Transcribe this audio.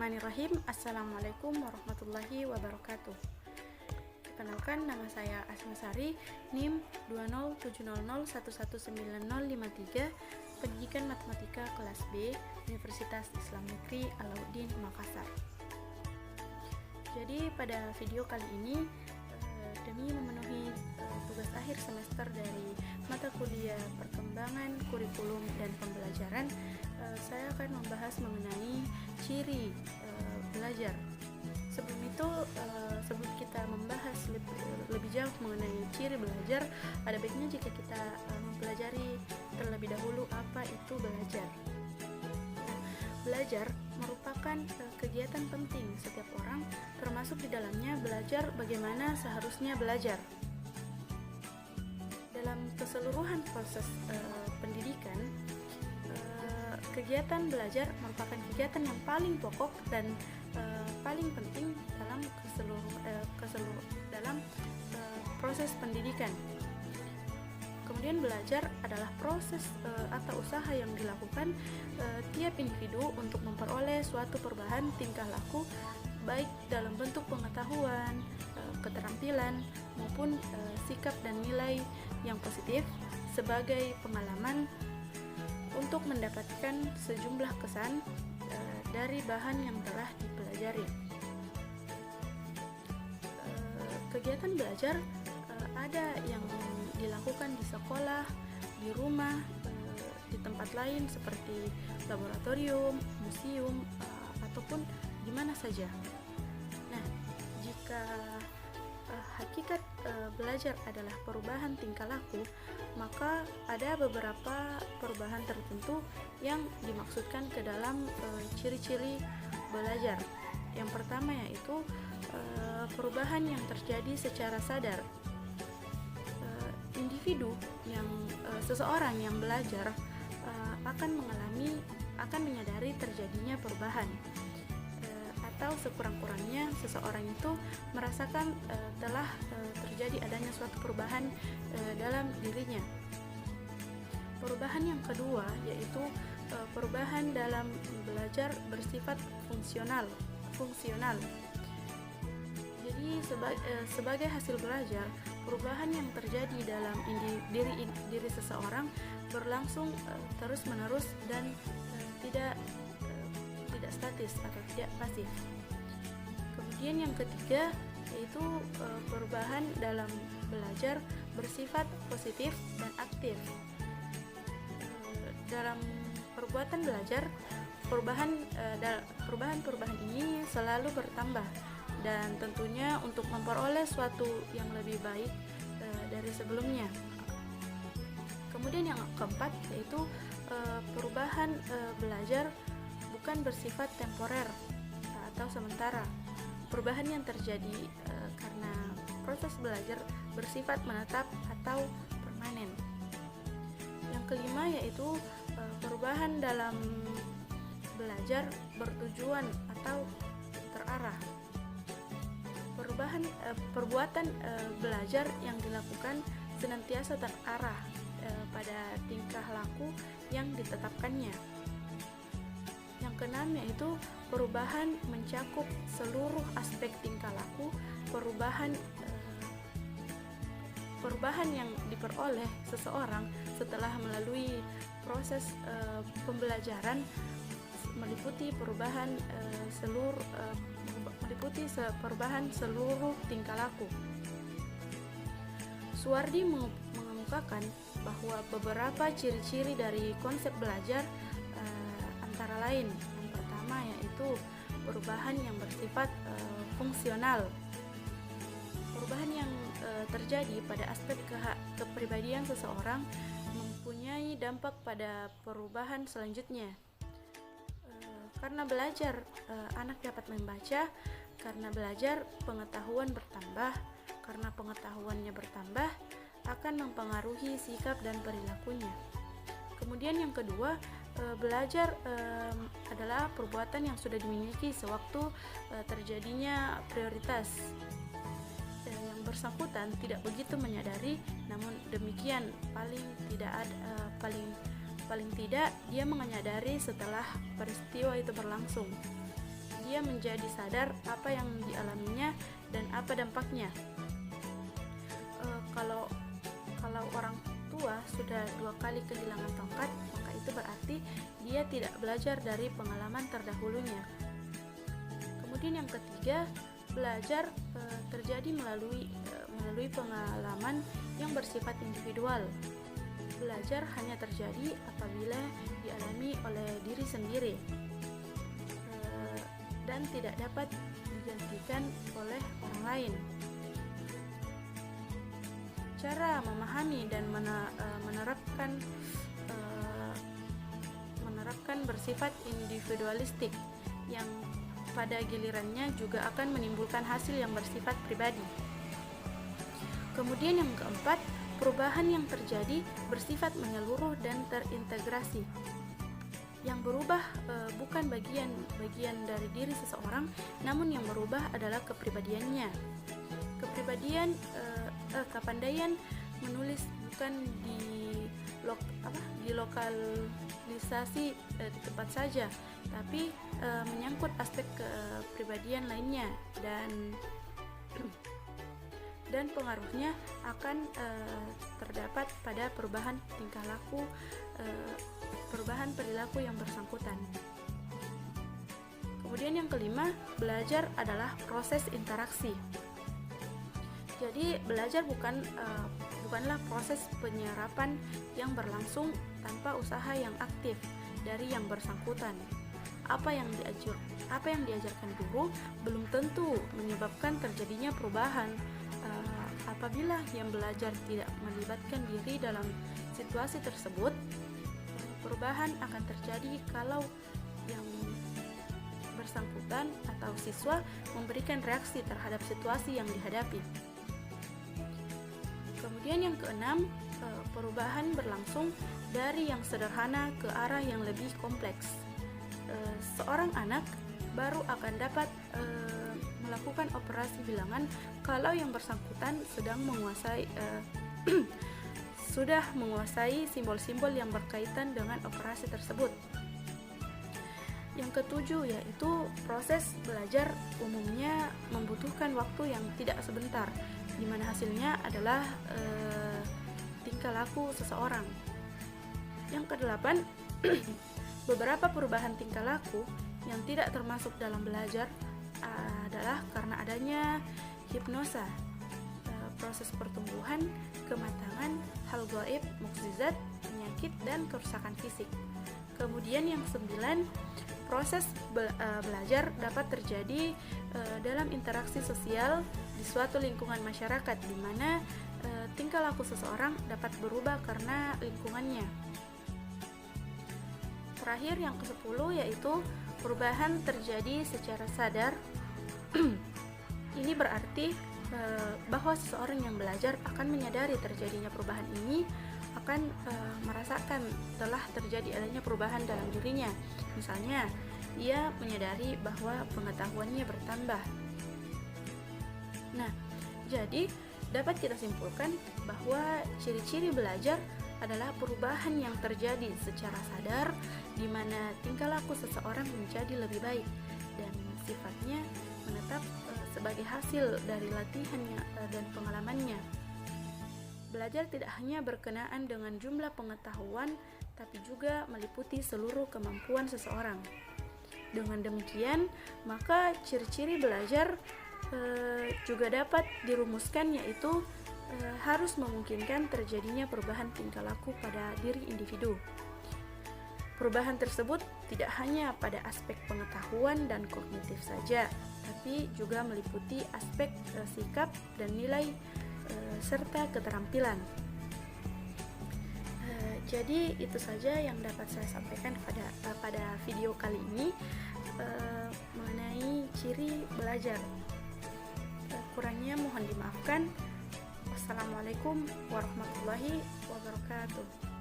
Bismillahirrahmanirrahim. Assalamualaikum warahmatullahi wabarakatuh. Perkenalkan, nama saya Asma Sari, NIM 20700119053, Pendidikan Matematika kelas B, Universitas Islam Negeri Alauddin Makassar. Jadi pada video kali ini demi memenuhi tugas akhir semester dari mata kuliah Perkembangan Kurikulum dan Pembelajaran, saya akan membahas mengenai ciri belajar. Sebelum itu, sebelum kita membahas lebih jauh mengenai ciri belajar, ada baiknya jika kita mempelajari terlebih dahulu apa itu belajar. Belajar merupakan kegiatan penting setiap orang, termasuk di dalamnya belajar bagaimana seharusnya belajar. Dalam keseluruhan proses pendidikan, kegiatan belajar merupakan kegiatan yang paling pokok dan paling penting dalam proses pendidikan. Kemudian belajar adalah proses atau usaha yang dilakukan tiap individu untuk memperoleh suatu perubahan tingkah laku, baik dalam bentuk pengetahuan, keterampilan, maupun sikap dan nilai yang positif sebagai pengalaman untuk mendapatkan sejumlah kesan dari bahan yang telah dipelajari. Kegiatan belajar ada yang dilakukan di sekolah, di rumah, di tempat lain seperti laboratorium, museum, ataupun di mana saja. Nah, jika hakikat belajar adalah perubahan tingkah laku, maka ada beberapa perubahan tertentu yang dimaksudkan ke dalam ciri-ciri belajar. Yang pertama yaitu perubahan yang terjadi secara sadar. Individu yang seseorang yang belajar akan menyadari terjadinya perubahan, atau sekurang-kurangnya seseorang itu merasakan telah terjadi adanya suatu perubahan dalam dirinya. Perubahan yang kedua yaitu perubahan dalam belajar bersifat fungsional. Jadi sebagai hasil belajar, perubahan yang terjadi dalam diri seseorang berlangsung terus-menerus dan tidak statis atau tidak pasif. Kemudian yang ketiga yaitu perubahan dalam belajar bersifat positif dan aktif. Dalam perbuatan belajar, perubahan ini selalu bertambah, dan tentunya untuk memperoleh suatu yang lebih baik dari sebelumnya. Kemudian yang keempat yaitu perubahan belajar bukan bersifat temporer atau sementara. Perubahan yang terjadi karena proses belajar bersifat menetap atau permanen. Yang kelima yaitu perubahan dalam belajar bertujuan atau terarah. Perbuatan belajar yang dilakukan senantiasa terarah pada tingkah laku yang ditetapkannya. Yang keenam yaitu perubahan mencakup seluruh aspek tingkah laku. Perubahan yang diperoleh seseorang setelah melalui proses pembelajaran meliputi perubahan seluruh tingkah laku. Suwardi mengemukakan bahwa beberapa ciri-ciri dari konsep belajar antara lain, yang pertama yaitu perubahan yang bersifat fungsional. Perubahan yang terjadi pada aspek kepribadian seseorang mempunyai dampak pada perubahan selanjutnya. Karena belajar, anak dapat membaca. Karena belajar, pengetahuan bertambah. Karena pengetahuannya bertambah, akan mempengaruhi sikap dan perilakunya. Kemudian yang kedua, belajar adalah perbuatan yang sudah dimiliki sewaktu terjadinya prioritas. Yang bersangkutan tidak begitu menyadari, namun demikian paling tidak dia menyadari setelah peristiwa itu berlangsung. dia menjadi sadar apa yang dialaminya dan apa dampaknya. Kalau orang tua sudah 2 kali kehilangan tongkat, maka itu berarti dia tidak belajar dari pengalaman terdahulunya. Kemudian yang ketiga, belajar terjadi melalui pengalaman yang bersifat individual. Belajar hanya terjadi apabila dialami oleh diri sendiri dan tidak dapat digantikan oleh orang lain. Cara memahami dan menerapkan bersifat individualistik yang pada gilirannya juga akan menimbulkan hasil yang bersifat pribadi. Kemudian yang keempat, perubahan yang terjadi bersifat menyeluruh dan terintegrasi. Yang berubah bukan bagian dari diri seseorang, namun yang berubah adalah kepribadiannya. Kepandaian menulis bukan di lokalisasi di tempat saja, tapi menyangkut aspek kepribadian lainnya dan pengaruhnya akan terdapat pada perubahan tingkah laku, perubahan perilaku yang bersangkutan. Kemudian yang kelima, belajar adalah proses interaksi. Jadi belajar bukanlah proses penyerapan yang berlangsung tanpa usaha yang aktif dari yang bersangkutan. Apa yang diajarkan guru belum tentu menyebabkan terjadinya perubahan. Apabila yang belajar tidak melibatkan diri dalam situasi tersebut, perubahan akan terjadi kalau yang bersangkutan atau siswa memberikan reaksi terhadap situasi yang dihadapi. Kemudian yang keenam, perubahan berlangsung dari yang sederhana ke arah yang lebih kompleks. Seorang anak baru akan dapat melakukan operasi bilangan kalau yang bersangkutan sudah menguasai simbol-simbol yang berkaitan dengan operasi tersebut. Yang ketujuh yaitu proses belajar umumnya membutuhkan waktu yang tidak sebentar, di mana hasilnya adalah tingkah laku seseorang. Yang kedelapan, beberapa perubahan tingkah laku yang tidak termasuk dalam belajar adalah karena adanya hipnosa, proses pertumbuhan, kematangan, hal gaib, mukjizat, penyakit, dan kerusakan fisik. Kemudian yang 9, proses belajar dapat terjadi dalam interaksi sosial di suatu lingkungan masyarakat, di mana tingkah laku seseorang dapat berubah karena lingkungannya. Terakhir yang ke-10 yaitu perubahan terjadi secara sadar. Ini berarti bahwa seseorang yang belajar akan menyadari terjadinya perubahan ini, akan merasakan telah terjadi adanya perubahan dalam dirinya. Misalnya, ia menyadari bahwa pengetahuannya bertambah. Nah, jadi dapat kita simpulkan bahwa ciri-ciri belajar adalah perubahan yang terjadi secara sadar, di mana tingkah laku seseorang menjadi lebih baik dan sifatnya menetap sebagai hasil dari latihannya dan pengalamannya. Belajar tidak hanya berkenaan dengan jumlah pengetahuan, tapi juga meliputi seluruh kemampuan seseorang. Dengan demikian, maka ciri-ciri belajar juga dapat dirumuskan, yaitu harus memungkinkan terjadinya perubahan tingkah laku pada diri individu. Perubahan tersebut tidak hanya pada aspek pengetahuan dan kognitif saja, tapi juga meliputi aspek sikap dan nilai serta keterampilan. Jadi itu saja yang dapat saya sampaikan pada video kali ini mengenai ciri belajar. Kurangnya mohon dimaafkan. Wassalamualaikum warahmatullahi wabarakatuh.